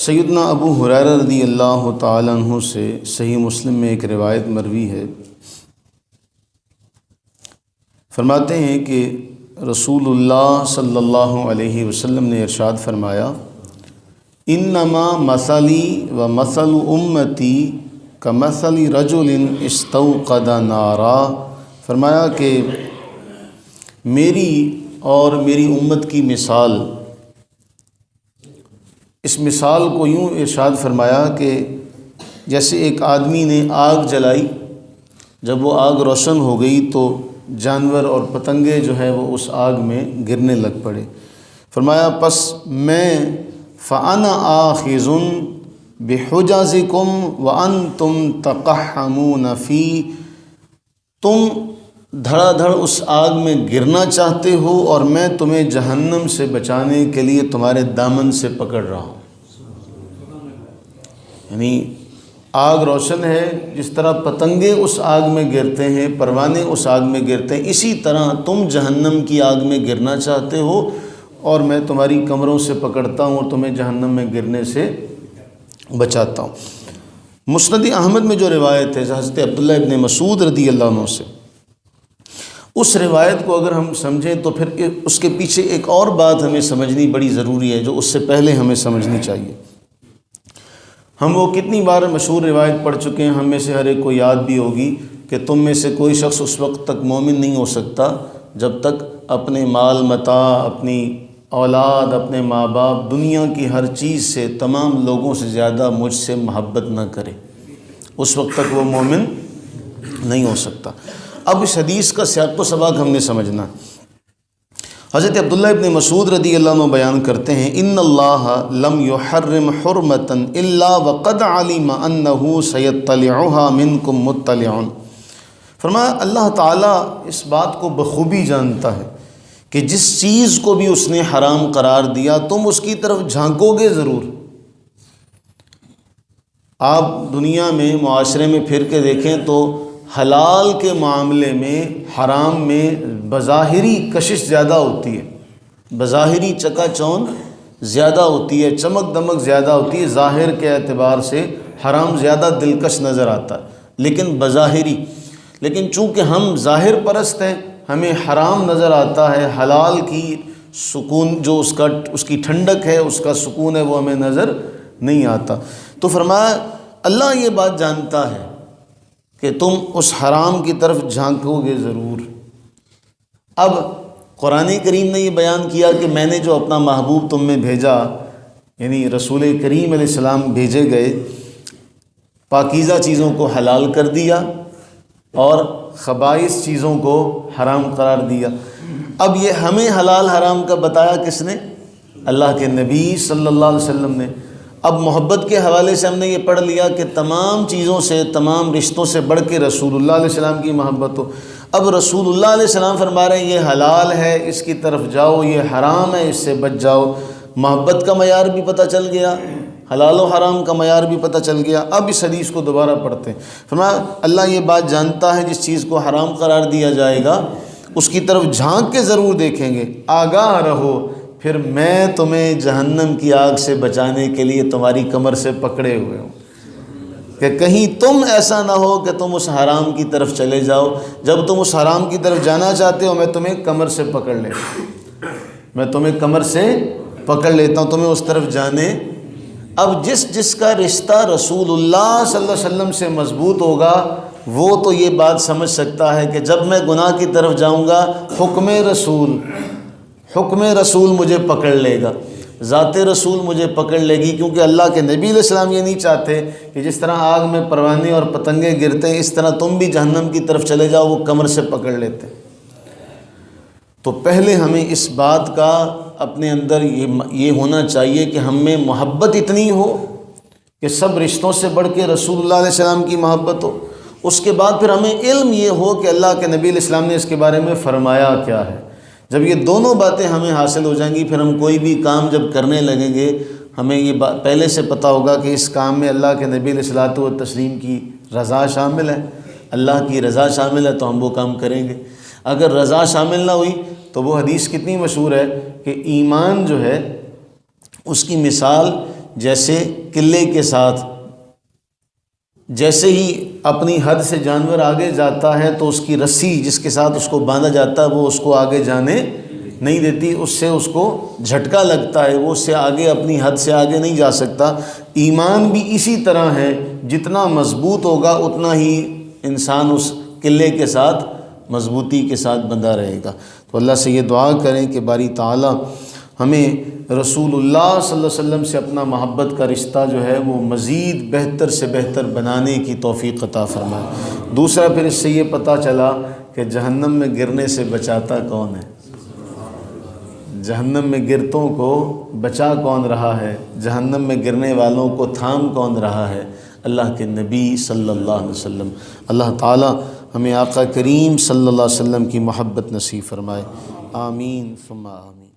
سیدنا ابو ہریرہ رضی اللہ تعالیٰ عنہ سے صحیح مسلم میں ایک روایت مروی ہے، فرماتے ہیں کہ رسول اللہ صلی اللہ علیہ وسلم نے ارشاد فرمایا، انما مثلی و مثل امتی کمثل رجل استوقد نارا۔ فرمایا کہ میری اور میری امت کی مثال، اس مثال کو یوں ارشاد فرمایا کہ جیسے ایک آدمی نے آگ جلائی، جب وہ آگ روشن ہو گئی تو جانور اور پتنگے جو ہے وہ اس آگ میں گرنے لگ پڑے۔ فرمایا پس میں فَأَنَا آخِذٌ بِحُجَزِكُمْ وَأَنْتُمْ تَقَحَّمُونَ فِي، تم دھڑا دھڑ اس آگ میں گرنا چاہتے ہو اور میں تمہیں جہنم سے بچانے کے لیے تمہارے دامن سے پکڑ رہا ہوں۔ یعنی آگ روشن ہے، جس طرح پتنگے اس آگ میں گرتے ہیں، پروانے اس آگ میں گرتے ہیں، اسی طرح تم جہنم کی آگ میں گرنا چاہتے ہو اور میں تمہاری کمروں سے پکڑتا ہوں اور تمہیں جہنم میں گرنے سے بچاتا ہوں۔ مسند احمد میں جو روایت ہے حضرت عبداللہ ابن مسعود رضی اللہ عنہ سے، اس روایت کو اگر ہم سمجھیں تو پھر اس کے پیچھے ایک اور بات ہمیں سمجھنی بڑی ضروری ہے جو اس سے پہلے ہمیں سمجھنی چاہیے۔ ہم وہ کتنی بار مشہور روایت پڑھ چکے ہیں، ہم میں سے ہر ایک کو یاد بھی ہوگی کہ تم میں سے کوئی شخص اس وقت تک مومن نہیں ہو سکتا جب تک اپنے مال متاع، اپنی اولاد، اپنے ماں باپ، دنیا کی ہر چیز سے، تمام لوگوں سے زیادہ مجھ سے محبت نہ کرے، اس وقت تک وہ مومن نہیں ہو سکتا۔ اب اس حدیث کا سیاق و سباق ہم نے سمجھنا۔ حضرت عبداللہ ابن مسعود رضی اللہ عنہ بیان کرتے ہیں، ان اللہ لم یحرم حرمتا الا وقد علم انہ سیطلعها منکم مطلع۔ فرمایا اللہ تعالیٰ اس بات کو بخوبی جانتا ہے کہ جس چیز کو بھی اس نے حرام قرار دیا تم اس کی طرف جھانکو گے ضرور۔ آپ دنیا میں معاشرے میں پھر کے دیکھیں تو حلال کے معاملے میں حرام میں بظاہری کشش زیادہ ہوتی ہے، بظاہری چکا چوند زیادہ ہوتی ہے، چمک دمک زیادہ ہوتی ہے، ظاہر کے اعتبار سے حرام زیادہ دلکش نظر آتا ہے لیکن بظاہری، لیکن چونکہ ہم ظاہر پرست ہیں ہمیں حرام نظر آتا ہے، حلال کی سکون جو اس کی ٹھنڈک ہے، اس کا سکون ہے، وہ ہمیں نظر نہیں آتا۔ تو فرمایا اللہ یہ بات جانتا ہے کہ تم اس حرام کی طرف جھانکو گے ضرور۔ اب قرآن کریم نے یہ بیان کیا کہ میں نے جو اپنا محبوب تم میں بھیجا، یعنی رسول کریم علیہ السلام بھیجے گئے، پاکیزہ چیزوں کو حلال کر دیا اور خبائث چیزوں کو حرام قرار دیا۔ اب یہ ہمیں حلال حرام کا بتایا کس نے؟ اللہ کے نبی صلی اللہ علیہ وسلم نے۔ اب محبت کے حوالے سے ہم نے یہ پڑھ لیا کہ تمام چیزوں سے، تمام رشتوں سے بڑھ کے رسول اللہ علیہ السلام کی محبت ہو۔ اب رسول اللہ علیہ السلام فرما رہے ہیں یہ حلال ہے اس کی طرف جاؤ، یہ حرام ہے اس سے بچ جاؤ۔ محبت کا معیار بھی پتہ چل گیا، حلال و حرام کا معیار بھی پتہ چل گیا۔ اب اس حدیث کو دوبارہ پڑھتے ہیں۔ فرمایا اللہ یہ بات جانتا ہے جس چیز کو حرام قرار دیا جائے گا اس کی طرف جھانک کے ضرور دیکھیں گے، آگاہ رہو، پھر میں تمہیں جہنم کی آگ سے بچانے کے لیے تمہاری کمر سے پکڑے ہوئے ہوں کہ کہیں تم ایسا نہ ہو کہ تم اس حرام کی طرف چلے جاؤ۔ جب تم اس حرام کی طرف جانا چاہتے ہو میں تمہیں کمر سے پکڑ لیتا ہوں، میں تمہیں کمر سے پکڑ لیتا ہوں، تمہیں اس طرف جانے۔ اب جس کا رشتہ رسول اللہ صلی اللہ علیہ وسلم سے مضبوط ہوگا وہ تو یہ بات سمجھ سکتا ہے کہ جب میں گناہ کی طرف جاؤں گا حکم رسول مجھے پکڑ لے گا، ذات رسول مجھے پکڑ لے گی، کیونکہ اللہ کے نبی علیہ السلام یہ نہیں چاہتے کہ جس طرح آگ میں پروانے اور پتنگے گرتے ہیں اس طرح تم بھی جہنم کی طرف چلے جاؤ، وہ کمر سے پکڑ لیتے ہیں۔ تو پہلے ہمیں اس بات کا اپنے اندر یہ ہونا چاہیے کہ ہم میں محبت اتنی ہو کہ سب رشتوں سے بڑھ کے رسول اللہ علیہ السلام کی محبت ہو۔ اس کے بعد پھر ہمیں علم یہ ہو کہ اللہ کے نبی علیہ السلام نے اس کے بارے میں فرمایا کیا ہے۔ جب یہ دونوں باتیں ہمیں حاصل ہو جائیں گی پھر ہم کوئی بھی کام جب کرنے لگیں گے ہمیں یہ بات پہلے سے پتہ ہوگا کہ اس کام میں اللہ کے نبی علیہ الصلوۃ والتسلیم کی رضا شامل ہے، اللہ کی رضا شامل ہے تو ہم وہ کام کریں گے۔ اگر رضا شامل نہ ہوئی تو وہ حدیث کتنی مشہور ہے کہ ایمان جو ہے اس کی مثال جیسے قلعے کے ساتھ جیسے ہی اپنی حد سے جانور آگے جاتا ہے تو اس کی رسی جس کے ساتھ اس کو باندھا جاتا ہے وہ اس کو آگے جانے نہیں دیتی، اس سے اس کو جھٹکا لگتا ہے، وہ اس سے آگے اپنی حد سے آگے نہیں جا سکتا۔ ایمان بھی اسی طرح ہے، جتنا مضبوط ہوگا اتنا ہی انسان اس قلعے کے ساتھ مضبوطی کے ساتھ بندھا رہے گا۔ تو اللہ سے یہ دعا کریں کہ باری تعالیٰ ہمیں رسول اللہ صلی اللہ علیہ وسلم سے اپنا محبت کا رشتہ جو ہے وہ مزید بہتر سے بہتر بنانے کی توفیق عطا فرمائے۔ دوسرا پھر اس سے یہ پتہ چلا کہ جہنم میں گرنے سے بچاتا کون ہے، جہنم میں گرتوں کو بچا کون رہا ہے، جہنم میں گرنے والوں کو تھام کون رہا ہے، اللہ کے نبی صلی اللہ علیہ وسلم۔ اللہ تعالی ہمیں آقا کریم صلی اللہ علیہ وسلم کی محبت نصیب فرمائے، آمین ثم آمین۔